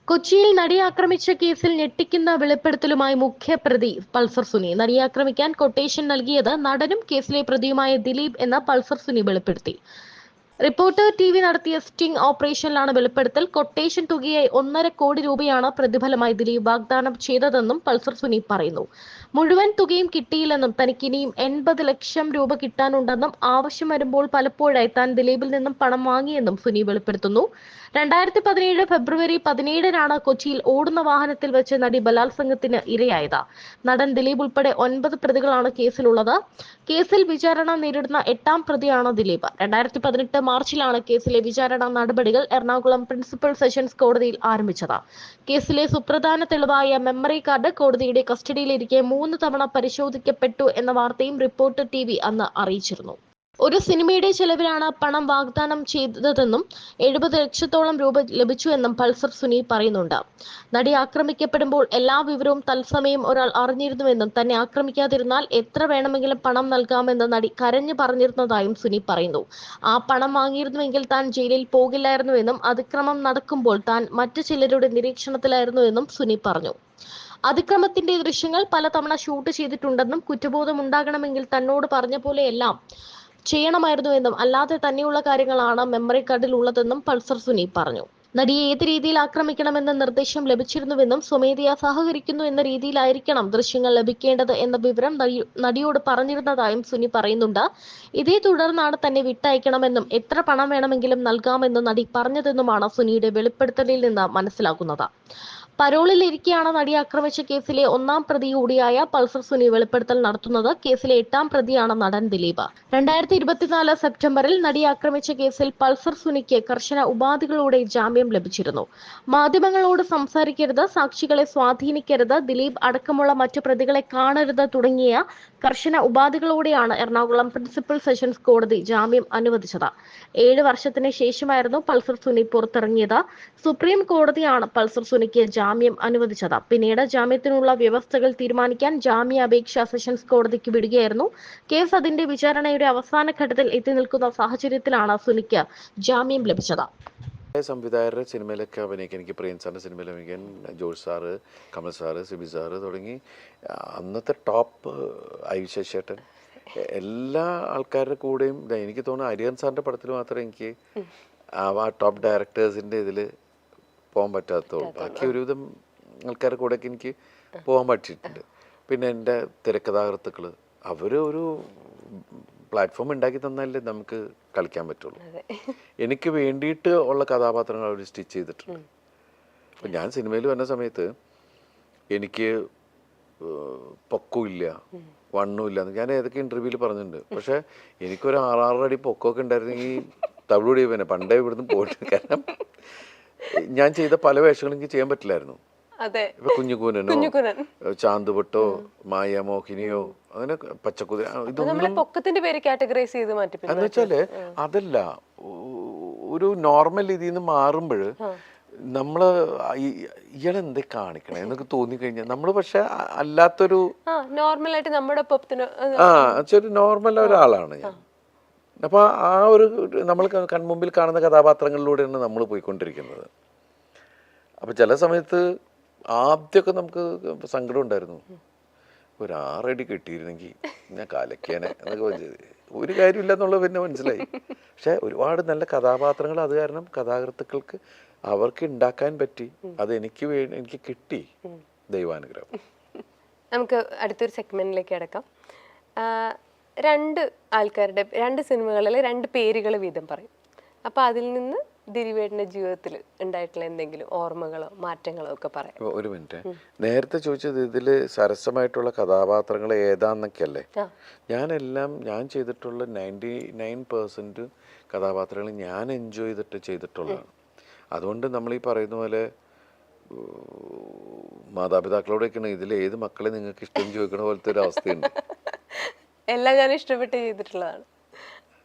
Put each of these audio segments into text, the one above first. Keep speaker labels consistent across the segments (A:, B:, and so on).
A: കൊച്ചിയിൽ നടിയെ ആക്രമിച്ച കേസിൽ ഞെട്ടിക്കുന്ന വെളിപ്പെടുത്തലുമായി മുഖ്യപ്രതി പൾസർ സുനി. നടിയെ ആക്രമിക്കാൻ കൊട്ടേഷൻ നൽകിയത് നടനും കേസിലെ പ്രതിയുമായ ദിലീപ് എന്ന പൾസർ സുനി വെളിപ്പെടുത്തി. റിപ്പോർട്ടർ ടിവി നടത്തിയ സ്റ്റിംഗ് ഓപ്പറേഷനിലാണ് വെളിപ്പെടുത്തൽ. കൊട്ടേഷൻ തുകയായി 1.5 കോടി രൂപയാണ് പ്രതിഫലമായി ദിലീപ് വാഗ്ദാനം ചെയ്തതെന്നും പൾസർ സുനി പറയുന്നു. മുഴുവൻ തുകയും കിട്ടിയില്ലെന്നും തനിക്ക് ഇനിയും 80 ലക്ഷം രൂപ കിട്ടാനുണ്ടെന്നും ആവശ്യം വരുമ്പോൾ പലപ്പോഴായി താൻ ദിലീപിൽ നിന്നും പണം വാങ്ങിയെന്നും സുനി വെളിപ്പെടുത്തുന്നു. 2017 ഫെബ്രുവരി 17-നാണ് കൊച്ചിയിൽ ഓടുന്ന വാഹനത്തിൽ വെച്ച് നടി ബലാത്സംഗത്തിന് ഇരയായത്. നടൻ ദിലീപ് ഉൾപ്പെടെ 9 പ്രതികളാണ് കേസിലുള്ളത്. കേസിൽ വിചാരണ നേരിടുന്ന 8-ാം പ്രതിയാണ് ദിലീപ്. 2018 മാർച്ചിലാണ് കേസിലെ വിചാരണ നടപടികൾ എറണാകുളം പ്രിൻസിപ്പൽ സെഷൻസ് കോടതിയിൽ ആരംഭിച്ചത്. കേസിലെ സുപ്രധാന തെളിവായ മെമ്മറി കാർഡ് കോടതിയുടെ കസ്റ്റഡിയിലിരിക്കെ 3 തവണ പരിശോധിക്കപ്പെട്ടു എന്ന വാർത്തയും റിപ്പോർട്ടർ ടിവി അന്ന് അറിയിച്ചിരുന്നു. ഒരു സിനിമയുടെ ചെലവിലാണ് പണം വാഗ്ദാനം ചെയ്തതെന്നും 70 ലക്ഷത്തോളം രൂപ ലഭിച്ചുവെന്നും പൾസർ സുനി പറയുന്നുണ്ട്. നടി ആക്രമിക്കപ്പെടുമ്പോൾ എല്ലാ വിവരവും തത്സമയം ഒരാൾ അറിഞ്ഞിരുന്നുവെന്നും തന്നെ ആക്രമിക്കാതിരുന്നാൽ എത്ര വേണമെങ്കിലും പണം നൽകാമെന്ന് നടി കരഞ്ഞു പറഞ്ഞിരുന്നതായും സുനി പറയുന്നു. ആ പണം വാങ്ങിയിരുന്നുവെങ്കിൽ താൻ ജയിലിൽ പോകില്ലായിരുന്നുവെന്നും അതിക്രമം നടക്കുമ്പോൾ താൻ മറ്റു ചിലരുടെ നിരീക്ഷണത്തിലായിരുന്നുവെന്നും സുനി പറഞ്ഞു. അതിക്രമത്തിന്റെ ദൃശ്യങ്ങൾ പലതവണ ഷൂട്ട് ചെയ്തിട്ടുണ്ടെന്നും കുറ്റബോധം ഉണ്ടാകണമെങ്കിൽ തന്നോട് പറഞ്ഞ പോലെയെല്ലാം ചെയ്യണമായിരുന്നുവെന്നും അല്ലാതെ തന്നെയുള്ള കാര്യങ്ങളാണ് മെമ്മറി കാർഡിൽ ഉള്ളതെന്നും പൾസർ സുനി പറഞ്ഞു. നടിയെ ഏത് രീതിയിൽ ആക്രമിക്കണമെന്ന നിർദ്ദേശം ലഭിച്ചിരുന്നുവെന്നും സ്വമേധയാ സഹകരിക്കുന്നു എന്ന രീതിയിലായിരിക്കണം ദൃശ്യങ്ങൾ ലഭിക്കേണ്ടത് എന്ന വിവരം നടിയോട് പറഞ്ഞിരുന്നതായും സുനി പറയുന്നുണ്ട്. ഇതേ തുടർന്നാണ് തന്നെ വിട്ടയക്കണമെന്നും എത്ര പണം വേണമെങ്കിലും നൽകാമെന്ന് നടി പറഞ്ഞതെന്നുമാണ് സുനിയുടെ വെളിപ്പെടുത്തലിൽ നിന്ന് മനസ്സിലാക്കുന്നത്. പരോളിൽ ഇരിക്കെയാണ് നടിയെ ആക്രമിച്ച കേസിലെ 1-ാം പ്രതി കൂടിയായ പൾസർ സുനി വെളിപ്പെടുത്തൽ നടത്തുന്നത്. കേസിലെ 8-ാം പ്രതിയാണ് നടൻ ദിലീപ്. 2024 സെപ്റ്റംബറിൽ നടിയെ ആക്രമിച്ച കേസിൽ പൾസർ സുനിക്ക് കർശന ഉപാധികളോടെ ജാമ്യം ലഭിച്ചിരുന്നു. മാധ്യമങ്ങളോട് സംസാരിക്കരുത്, സാക്ഷികളെ സ്വാധീനിക്കരുത്, ദിലീപ് അടക്കമുള്ള മറ്റു പ്രതികളെ കാണരുത് തുടങ്ങിയ കർശന ഉപാധികളോടെയാണ് എറണാകുളം പ്രിൻസിപ്പൽ സെഷൻസ് കോടതി ജാമ്യം അനുവദിച്ചത്. 7 വർഷത്തിന് ശേഷമായിരുന്നു പൾസർ സുനി പുറത്തിറങ്ങിയത്. സുപ്രീം കോടതിയാണ് പൾസർ സുനിക്ക് ജാമ്യം അനുവദിച്ചത്. പിന്നീട് ജാമ്യത്തിനുള്ള വ്യവസ്ഥകൾ തീരുമാനിക്കാൻ ജാമ്യാപേക്ഷ സെഷൻസ് കോടതിക്ക് വിടുകയായിരുന്നു. കേസ് അതിന്റെ വിചാരണയുടെ അവസാന ഘട്ടത്തിൽ എത്തി നിൽക്കുന്ന സാഹചര്യത്തിലാണ് സുനിക്ക് ജാമ്യം ലഭിച്ചത്.
B: സംവിധായകരുടെ സിനിമയിലൊക്കെ അഭിനയിക്കാൻ, എനിക്ക് പ്രിയൻ സാറിൻ്റെ സിനിമയിൽ അഭിനയിക്കാൻ George sir, Kamal sir, Sibi sir തുടങ്ങി അന്നത്തെ ടോപ്പ് ഐശ്വര്യേട്ടൻ എല്ലാ ആൾക്കാരുടെ കൂടെയും എനിക്ക് തോന്നുന്നു അരിയൻ സാറിൻ്റെ പടത്തിൽ മാത്രമേ എനിക്ക് ആ ടോപ്പ് ഡയറക്ടേഴ്സിൻ്റെ ഇതിൽ പോകാൻ പറ്റാത്തുള്ളൂ. ബാക്കി ഒരുവിധം ആൾക്കാരുടെ കൂടെയൊക്കെ എനിക്ക് പോകാൻ പറ്റിയിട്ടുണ്ട്. പിന്നെ എൻ്റെ തിരക്കഥാകൃത്തുക്കൾ അവർ ഒരു പ്ലാറ്റ്ഫോം ഉണ്ടാക്കി തന്നാലേ നമുക്ക് കളിക്കാൻ പറ്റുള്ളൂ. എനിക്ക് വേണ്ടിയിട്ട് ഉള്ള കഥാപാത്രങ്ങൾ അവർ സ്റ്റിച്ച് ചെയ്തിട്ടുണ്ട്. അപ്പം ഞാൻ സിനിമയിൽ വന്ന സമയത്ത് എനിക്ക് പൊക്കമില്ല, വണ്ണുമില്ല എന്ന് ഞാൻ ഏതൊക്കെ ഇൻ്റർവ്യൂവിൽ പറഞ്ഞിട്ടുണ്ട്. പക്ഷേ എനിക്കൊരു 6-6 അടി പൊക്കമൊക്കെ ഉണ്ടായിരുന്നെങ്കിൽ തവിടുപൊടി പിന്നെ പണ്ടേ ഇവിടുന്ന് പോയിട്ട്. കാരണം ഞാൻ ചെയ്ത പല വേഷങ്ങളും എനിക്ക് ചെയ്യാൻ പറ്റില്ലായിരുന്നു. ഇപ്പൊ കുഞ്ഞുകൂനനോ ചാന്തുപൊട്ടോ മായാമോഹിനിയോ അങ്ങനെ പച്ചക്കുതിര എന്ന് വെച്ചാല് അതല്ല, ഒരു നോർമൽ ഇതിൽ നിന്ന് മാറുമ്പോൾ നമ്മള് ഇയാളെന്തേ കാണിക്കണേ എന്നൊക്കെ തോന്നിക്കഴിഞ്ഞാൽ നമ്മള് പക്ഷെ അല്ലാത്തൊരു
C: നോർമലായിട്ട് നമ്മുടെ
B: നോർമൽ ഒരാളാണ് ഞാൻ. അപ്പൊ ആ ഒരു നമ്മൾ കൺമുമ്പിൽ കാണുന്ന കഥാപാത്രങ്ങളിലൂടെയാണ് നമ്മൾ പോയിക്കൊണ്ടിരിക്കുന്നത്. അപ്പൊ ചില സമയത്ത് ആദ്യമൊക്കെ നമുക്ക് സങ്കടം ഉണ്ടായിരുന്നു, ഒരു 6 അടി കിട്ടിയിരുന്നെങ്കിൽ ഞാൻ കാലക്കേനെ എന്നൊക്കെ പറഞ്ഞത്. ഒരു കാര്യമില്ല എന്നുള്ളത് പിന്നെ മനസ്സിലായി. പക്ഷെ ഒരുപാട് നല്ല കഥാപാത്രങ്ങൾ അത് കാരണം കഥാകൃത്തുക്കൾക്ക് അവർക്ക് ഉണ്ടാക്കാൻ പറ്റി. അത് എനിക്ക് കിട്ടി, ദൈവാനുഗ്രഹം.
C: നമുക്ക് അടുത്തൊരു സെഗ്മെന്റിലേക്ക് കിടക്കാം. 2 ആൾക്കാരുടെ 2 സിനിമകളിലെ 2 പേരുകൾ വീതം പറയും. അപ്പോൾ അതിൽ നിന്ന് ദിലീപേട്ടൻ്റെ ജീവിതത്തിൽ ഉണ്ടായിട്ടുള്ള എന്തെങ്കിലും ഓർമ്മകളോ മാറ്റങ്ങളോ ഒക്കെ പറയാം.
B: ഒരു മിനിറ്റ്, നേരത്തെ ചോദിച്ചത് ഇതില് സരസമായിട്ടുള്ള കഥാപാത്രങ്ങൾ ഏതാന്നൊക്കെ അല്ലേ? ഞാൻ ചെയ്തിട്ടുള്ള 99% കഥാപാത്രങ്ങൾ ഞാൻ എൻജോയ് ചെയ്തിട്ടുള്ളതാണ്. അതുകൊണ്ട് നമ്മൾ ഈ പറയുന്ന പോലെ മാതാപിതാക്കളോടൊക്കെയാണ് ഇതിൽ ഏത് മക്കളെ നിങ്ങൾക്ക് ഇഷ്ടം ചോദിക്കണ പോലത്തെ ഒരു അവസ്ഥയുണ്ട്.
C: എല്ലാം ഞാൻ ഇഷ്ടപ്പെട്ട് ചെയ്തിട്ടുള്ളതാണ്.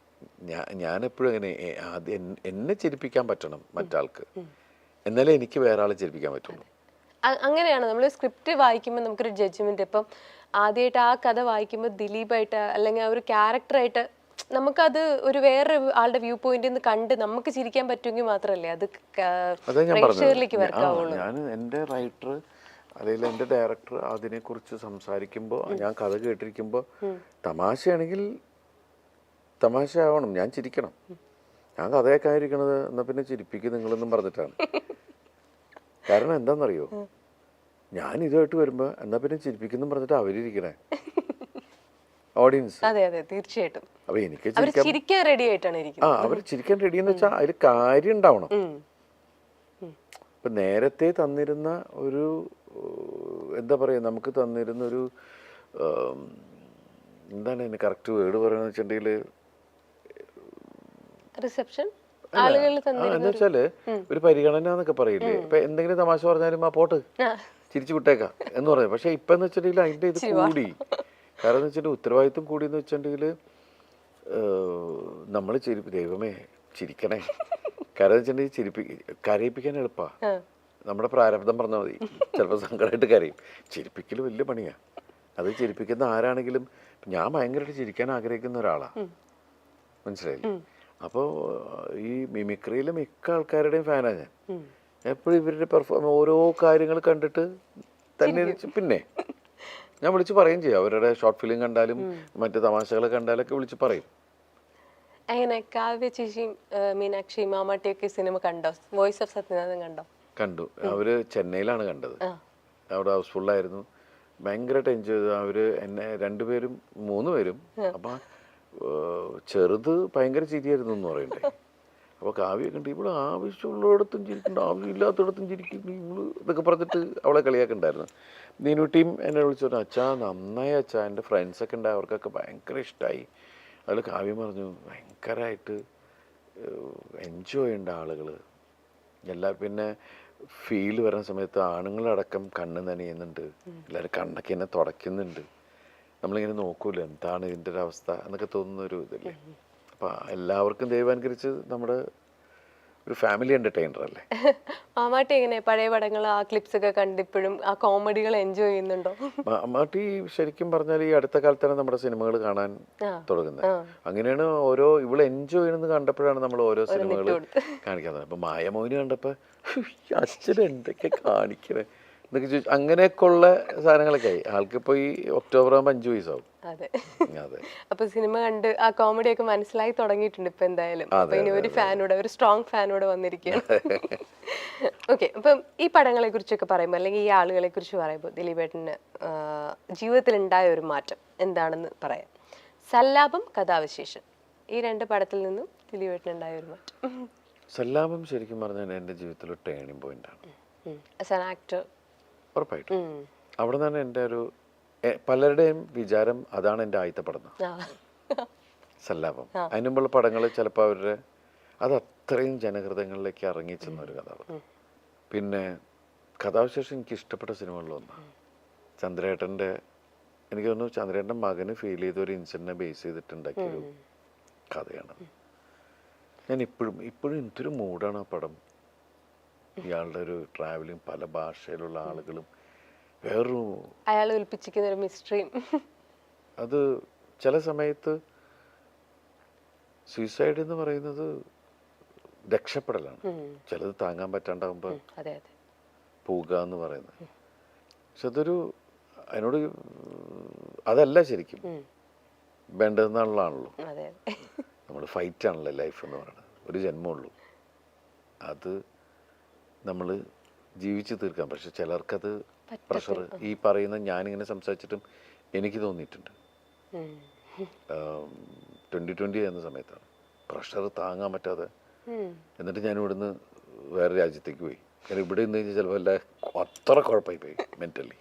B: ഞാൻ എപ്പോഴും അങ്ങനെ എന്നെ ചിരിപ്പിക്കാൻ പറ്റണം മറ്റാൾക്ക്, എന്നാലേ എനിക്ക് വേറെ ആളെ ചിരിപ്പിക്കാൻ പറ്റുള്ളൂ.
C: അങ്ങനെയാണ് നമ്മൾ സ്ക്രിപ്റ്റ് വായിക്കുമ്പോൾ നമുക്കൊരു ജഡ്ജ്മെന്റ്. ഇപ്പം ആദ്യമായിട്ട് ആ കഥ വായിക്കുമ്പോൾ ദിലീപായിട്ട് അല്ലെങ്കിൽ ആ ഒരു ക്യാരക്ടറായിട്ട് നമുക്കത് ഒരു വേറെ ആളുടെ വ്യൂ പോയിന്റിൽ നിന്ന് കണ്ട് നമുക്ക് ചിരിക്കാൻ പറ്റുമെങ്കിൽ മാത്രമല്ലേ അത്
B: അതാ ഞാൻ
C: പ്രേക്ഷകരിലേക്ക്
B: പറഞ്ഞത്.
C: വർക്കാവുള്ളൂ.
B: ഞാൻ എൻ്റെ റൈറ്റർ അല്ലെങ്കിൽ എൻ്റെ ഡയറക്ടർ അതിനെക്കുറിച്ച് സംസാരിക്കുമ്പോൾ ഞാൻ കഥ കേട്ടിരിക്കുമ്പോൾ തമാശയാണെങ്കിൽ തമാശ ആവണം, ഞാൻ ചിരിക്കണം. ഞാൻ കഥയൊക്കെ ആയിരിക്കണത് എന്നാൽ പിന്നെ ചിരിപ്പിക്കും നിങ്ങളെന്നും പറഞ്ഞിട്ടാണ്. കാരണം എന്താണെന്നറിയോ, ഞാൻ ഇതുമായിട്ട് വരുമ്പോൾ എന്നാൽ പിന്നെ ചിരിപ്പിക്കുന്നു പറഞ്ഞിട്ട് അവരിയ്ക്കണേ ഓഡിയൻസ്.
C: അതെ അതെ തീർച്ചയായിട്ടും.
B: അപ്പൊ എനിക്ക്
C: ചിരിക്കാൻ റെഡി ആയിട്ടാണ് ഇരിക്കുന്നത്.
B: അവർ ചിരിക്കാൻ റെഡി എന്ന് വെച്ചാൽ അതിൽ കാര്യം ഉണ്ടാവണം. ഇപ്പൊ നേരത്തെ തന്നിരുന്ന ഒരു എന്താ പറയുക, നമുക്ക് തന്നിരുന്ന ഒരു എന്താണ് അതിന് കറക്റ്റ് വേർഡ് പറയുന്നത് വെച്ചിട്ടുണ്ടെങ്കിൽ
C: റിസപ്ഷൻ ആളുകൾ
B: എന്ന് വെച്ചാല് ഒരു പരിഗണന എന്നൊക്കെ പറയില്ലേ. ഇപ്പൊ എന്തെങ്കിലും തമാശ പറഞ്ഞാലും ആ പോട്ട് ചിരിച്ചു വിട്ടേക്കാം എന്ന് പറയാം. പക്ഷെ ഇപ്പൊ എന്ന് വെച്ചിട്ടുണ്ടെങ്കിൽ അതിന്റെ ഇത് കൂടി. കാരണം എന്ന് വെച്ചിട്ടുണ്ടെങ്കിൽ ഉത്തരവാദിത്വം കൂടി എന്ന് വെച്ചിട്ടുണ്ടെങ്കിൽ നമ്മൾ ദൈവമേ ചിരിക്കണേ. കാരണം എന്ന് വെച്ചിട്ടുണ്ടെങ്കിൽ കരയിപ്പിക്കാൻ എളുപ്പാ. നമ്മുടെ പ്രാരബ്ധം പറഞ്ഞാൽ മതി, ചിലപ്പോൾ സങ്കടമായിട്ട് കരയും. ചിരിപ്പിക്കൽ വലിയ പണിയാ. അത് ചിരിപ്പിക്കുന്ന ആരാണെങ്കിലും ഞാൻ ഭയങ്കരമായിട്ട് ചിരിക്കാൻ ആഗ്രഹിക്കുന്ന ഒരാളാണ്, മനസ്സിലായില്ലേ. അപ്പോൾ ഈ മിമിക്രിയിലെ മിക്ക ആൾക്കാരുടെയും ഫാനാണ് ഞാൻ. എപ്പോഴും ഇവരുടെ ഓരോ കാര്യങ്ങൾ കണ്ടിട്ട് തന്നെ പിന്നെ ഞാൻ വിളിച്ച് പറയുകയും ചെയ്യും. അവരുടെ ഷോർട്ട് ഫിലിം കണ്ടാലും മറ്റു തമാശകൾ കണ്ടാലൊക്കെ വിളിച്ച് പറയും.
C: എങ്ങനെ കാവ്യ ചേച്ചിയും മീനാക്ഷിയും മാമാട്ടിയൊക്കെ സിനിമ കണ്ടോ? വോയിസ് ഓഫ് സത്യനാഥൻ കണ്ടോ?
B: കണ്ടു. അവര് ചെന്നൈയിലാണ് കണ്ടത്. അവിടെ ഹൗസ്ഫുള്ളായിരുന്നു. ഭയങ്കരമായിട്ട് എൻജോയ് ചെയ്തു. അവര് എന്നെ 2 പേരും 3 പേരും. അപ്പൊ ചെറുത് ഭയങ്കര ചിരിയായിരുന്നു എന്ന് പറയണ്ടേ. അപ്പൊ കാവ്യ കണ്ട് ഇവിടെ ആവശ്യമുള്ളിടത്തും ചിരിക്കുന്നുണ്ട്, ആവശ്യമില്ലാത്തടത്തും ചിരിക്കുന്നു ഇവള് ഇതൊക്കെ പറഞ്ഞിട്ട് അവളെ കളിയാക്കുണ്ടായിരുന്നു. നീനുട്ടിയും എന്നെ വിളിച്ചു, അച്ഛാ നന്നായി അച്ഛാ, എൻ്റെ ഫ്രണ്ട്സൊക്കെ ഉണ്ടായി, അവർക്കൊക്കെ ഭയങ്കര ഇഷ്ടമായി. അതിൽ കാവ്യം പറഞ്ഞു ഭയങ്കരമായിട്ട് എൻജോയ് ചെയ്യേണ്ട ആളുകൾ എല്ലാ. പിന്നെ ഫീൽ വരുന്ന സമയത്ത് ആണുങ്ങളടക്കം കണ്ണ് നനയുന്നുണ്ട്, എല്ലാവരും കണ്ണൊക്കെ എന്നെ തുടയ്ക്കുന്നുണ്ട്. നമ്മളിങ്ങനെ നോക്കൂല എന്താണ് ഇതിൻ്റെ ഒരു അവസ്ഥ എന്നൊക്കെ തോന്നുന്ന ഒരു ഇതല്ലേ. അപ്പം എല്ലാവർക്കും ദൈവാനുകരിച്ച് നമ്മുടെ ഒരു ഫാമിലി എൻ്റർടൈനർ അല്ലേ.
C: മാമാട്ടി എങ്ങനെ പഴയ പടങ്ങൾ ആ ക്ലിപ്സ് ഒക്കെ കണ്ടിപ്പോഴും ആ കോമഡികൾ എൻജോയ് ചെയ്യുന്നുണ്ടോ?
B: മാമാട്ടി ശരിക്കും പറഞ്ഞാൽ ഈ അടുത്ത കാലത്താണ് നമ്മുടെ സിനിമകൾ കാണാൻ തുടങ്ങുന്നത്. അങ്ങനെയാണ് ഓരോ ഇവള് എൻജോയ് ചെയ്യണമെന്ന് കണ്ടപ്പോഴാണ് നമ്മൾ ഓരോ സിനിമകൾ കാണിക്കുന്നത്. അപ്പൊ മായമോഹിനി കണ്ടപ്പോ അച്ഛൻ എന്തൊക്കെ കാണിക്കണേ എന്നൊക്കെ ചോദിച്ചു. അങ്ങനെയൊക്കെ ഉള്ള സാധനങ്ങളൊക്കെ ആയി. ആൾക്കിപ്പോ ഈ ഒക്ടോബർ ആകുമ്പോൾ 5 വയസ്സാവും.
C: അതെ
B: അതെ.
C: അപ്പൊ സിനിമ കണ്ട് ആ കോമഡി ഒക്കെ മനസ്സിലായി തുടങ്ങിയിട്ടുണ്ട് ഇപ്പൊ എന്തായാലും. അപ്പൊ ഇനി ഒരു ഫാനോട്, ഒരു സ്ട്രോങ് ഫാനോട് വന്നിരിക്കുകയാണ്. ഓക്കെ, അപ്പം ഈ പടങ്ങളെ കുറിച്ചൊക്കെ പറയുമ്പോൾ അല്ലെങ്കിൽ ഈ ആളുകളെ കുറിച്ച് പറയുമ്പോൾ ദിലീപേട്ടന് ജീവിതത്തിൽ ഉണ്ടായ ഒരു മാറ്റം എന്താണെന്ന് പറയാം. സല്ലാപം, കഥാവിശേഷൻ, ഈ 2 പടത്തിൽ നിന്നും ദിലീപേട്ടന് ഉണ്ടായ ഒരു മാറ്റം.
B: സല്ലാപം ശരിക്കും പറഞ്ഞാൽ എൻ്റെ ജീവിതത്തിൽ ഒരു ടേണിംഗ് പോയിന്റ് ആണ്.
C: ആസ് ആൻ ആക്ടർ
B: ഉറപ്പായിട്ടും അവിടെ നിന്നാണ് എൻ്റെ ഒരു പലരുടെയും വിചാരം അതാണ് എൻ്റെ ആദ്യത്തെ പടം സല്ലാപം. അതിന് മുമ്പുള്ള പടങ്ങൾ ചിലപ്പോൾ അവരുടെ അത് അത്രയും ജനഹൃദയങ്ങളിലേക്ക് ഇറങ്ങിച്ചെന്ന ഒരു കഥ. പിന്നെ കഥാവിശേഷം എനിക്ക് ഇഷ്ടപ്പെട്ട സിനിമകളിലൊന്നാണ്. ചന്ദ്രേട്ടൻ്റെ, എനിക്ക് തോന്നുന്നു ചന്ദ്രേട്ടൻ്റെ മകന് ഫീൽ ചെയ്ത ഒരു ഇൻസിഡൻറ്റിനെ ബേസ് ചെയ്തിട്ടുണ്ടാക്കിയൊരു കഥയാണ്. ഞാൻ ഇപ്പോഴും എന്തൊരു മൂഡാണ് ആ പടം. ഇയാളുടെ ഒരു ട്രാവലിങ്, പല ഭാഷയിലുള്ള ആളുകളും, വേറൊരു
C: അയാൾ ഒളിപ്പിച്ചിരിക്കുന്ന ഒരു മിസ്റ്ററിയും.
B: അത് ചില സമയത്ത് സൂയിസൈഡ് എന്ന് പറയുന്നത് രക്ഷപ്പെടലാണ്. ചിലത് താങ്ങാൻ പറ്റാണ്ടാവുമ്പോൾ പോവുക എന്ന് പറയുന്നത്. പക്ഷെ അതൊരു അതിനോട് അതല്ല ശരിക്കും വേണ്ടതെന്നുള്ളതാണല്ലോ. നമ്മൾ ഫൈറ്റാണല്ലോ ലൈഫ് എന്ന് പറയുന്നത്. ഒരു ജന്മമുള്ളൂ, അത് നമ്മൾ ജീവിച്ച് തീർക്കാം. പക്ഷെ ചിലർക്കത് പ്രഷർ, ഈ പറയുന്ന ഞാനിങ്ങനെ സംസാരിച്ചിട്ടും എനിക്ക് തോന്നിയിട്ടുണ്ട് 2020 എന്ന സമയത്താണ് പ്രഷർ താങ്ങാൻ പറ്റാതെ. എന്നിട്ട് ഞാൻ ഇവിടുന്ന് വേറെ രാജ്യത്തേക്ക് പോയി. കാരണം ഇവിടെ നിന്ന് കഴിഞ്ഞാൽ ചിലപ്പോൾ അത്ര കുഴപ്പമായി പോയി മെൻ്റലി.